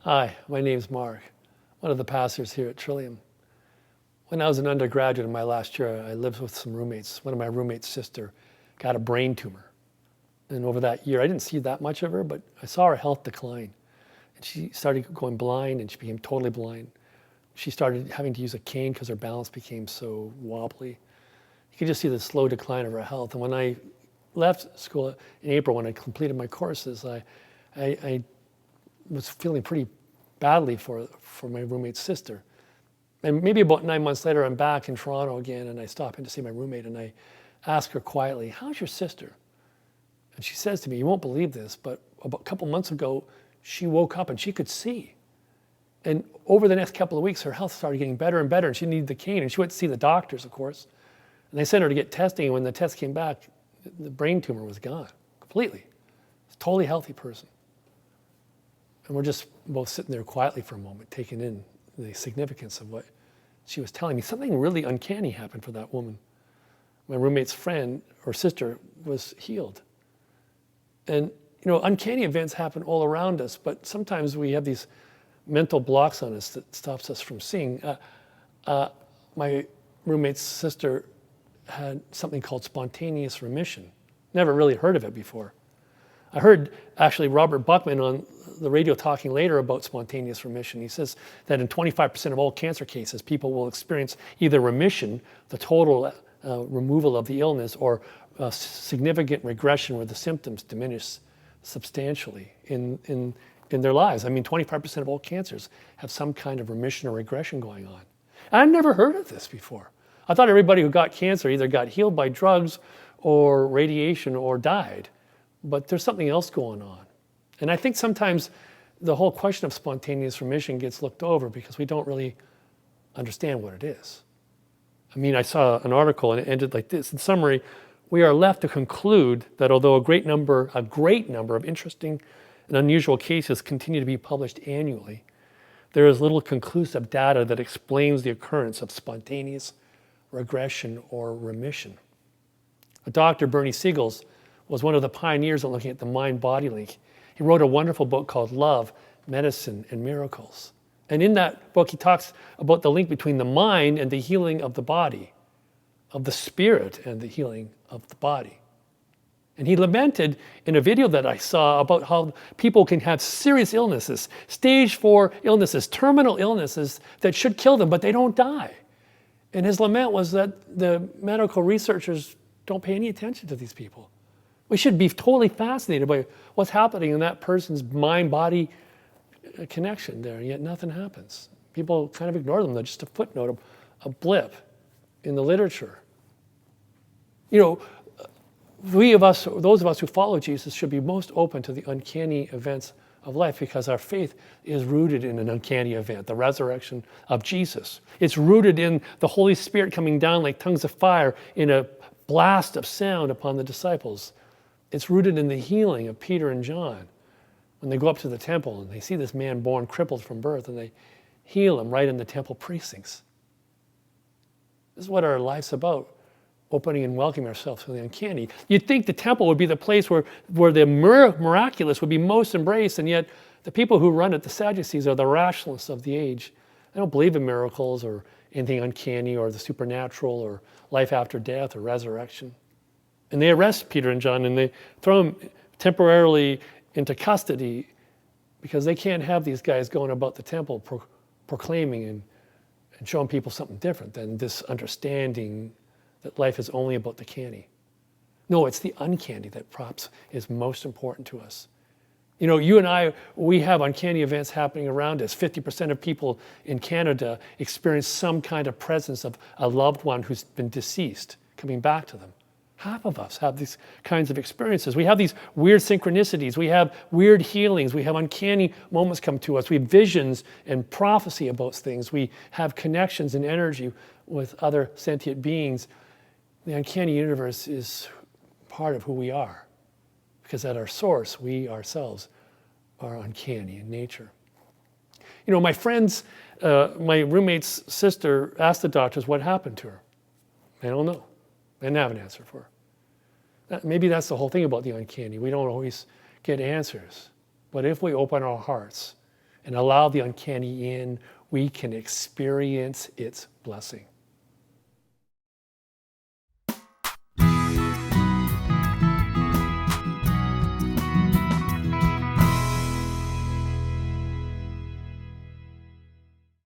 Hi, my name's Mark, one of the pastors here at Trillium. When I was an undergraduate in my last year, I lived with some roommates. One of my roommates' sister got a brain tumor. And over that year, I didn't see that much of her, but I saw her health decline. And she started going blind, and she became totally blind. She started having to use a cane because her balance became so wobbly. You could just see the slow decline of her health. And when I left school in April, when I completed my courses, I was feeling pretty badly for my roommate's sister. And maybe about 9 months later, I'm back in Toronto again, and I stop in to see my roommate, and I ask her quietly, "How's your sister?" And she says to me, "You won't believe this, but about a couple months ago, she woke up and she could see. And over the next couple of weeks, her health started getting better and better, and she needed the cane, and she went to see the doctors, of course. And they sent her to get testing, and when the test came back, the brain tumor was gone completely. It's a totally healthy person." And we're just both sitting there quietly for a moment, taking in the significance of what she was telling me. Something really uncanny happened for that woman. My roommate's friend or sister was healed. And, uncanny events happen all around us, but sometimes we have these mental blocks on us that stops us from seeing. My roommate's sister had something called Spontaneous Remission. Never really heard of it before. I heard actually Robert Buckman on the radio talking later about spontaneous remission. He says that in 25% of all cancer cases, people will experience either remission, the total removal of the illness, or a significant regression where the symptoms diminish substantially in their lives. I mean, 25% of all cancers have some kind of remission or regression going on. I've never heard of this before. I thought everybody who got cancer either got healed by drugs or radiation or died. But there's something else going on. And I think sometimes the whole question of spontaneous remission gets looked over because we don't really understand what it is. I mean, I saw an article and it ended like this. In summary, we are left to conclude that although a great number of interesting and unusual cases continue to be published annually, there is little conclusive data that explains the occurrence of spontaneous regression or remission. Dr. Bernie Siegels was one of the pioneers in looking at the mind-body link. He wrote a wonderful book called Love, Medicine, and Miracles. And in that book, he talks about the link between the mind and the healing of the body, of the spirit and the healing of the body. And he lamented in a video that I saw about how people can have serious illnesses, stage 4 illnesses, terminal illnesses that should kill them, but they don't die. And his lament was that the medical researchers don't pay any attention to these people. We should be totally fascinated by what's happening in that person's mind-body connection there, and yet nothing happens. People kind of ignore them. They're just a footnote, a blip in the literature. Those of us who follow Jesus should be most open to the uncanny events of life because our faith is rooted in an uncanny event, the resurrection of Jesus. It's rooted in the Holy Spirit coming down like tongues of fire in a blast of sound upon the disciples. It's rooted in the healing of Peter and John when they go up to the temple and they see this man born crippled from birth and they heal him right in the temple precincts. This is what our life's about, opening and welcoming ourselves to the uncanny. You'd think the temple would be the place where the miraculous would be most embraced, and yet the people who run it, the Sadducees, are the rationalists of the age. They don't believe in miracles or anything uncanny or the supernatural or life after death or resurrection. And they arrest Peter and John and they throw them temporarily into custody because they can't have these guys going about the temple proclaiming and showing people something different than this understanding that life is only about the canny. No, it's the uncanny that perhaps is most important to us. You and I, we have uncanny events happening around us. 50% of people in Canada experience some kind of presence of a loved one who's been deceased coming back to them. Half of us have these kinds of experiences. We have these weird synchronicities. We have weird healings. We have uncanny moments come to us. We have visions and prophecy about things. We have connections and energy with other sentient beings. The uncanny universe is part of who we are because at our source, we ourselves are uncanny in nature. My roommate's sister asked the doctors what happened to her. They don't know. They didn't have an answer for her. Maybe that's the whole thing about the uncanny. We don't always get answers. But if we open our hearts and allow the uncanny in, we can experience its blessing.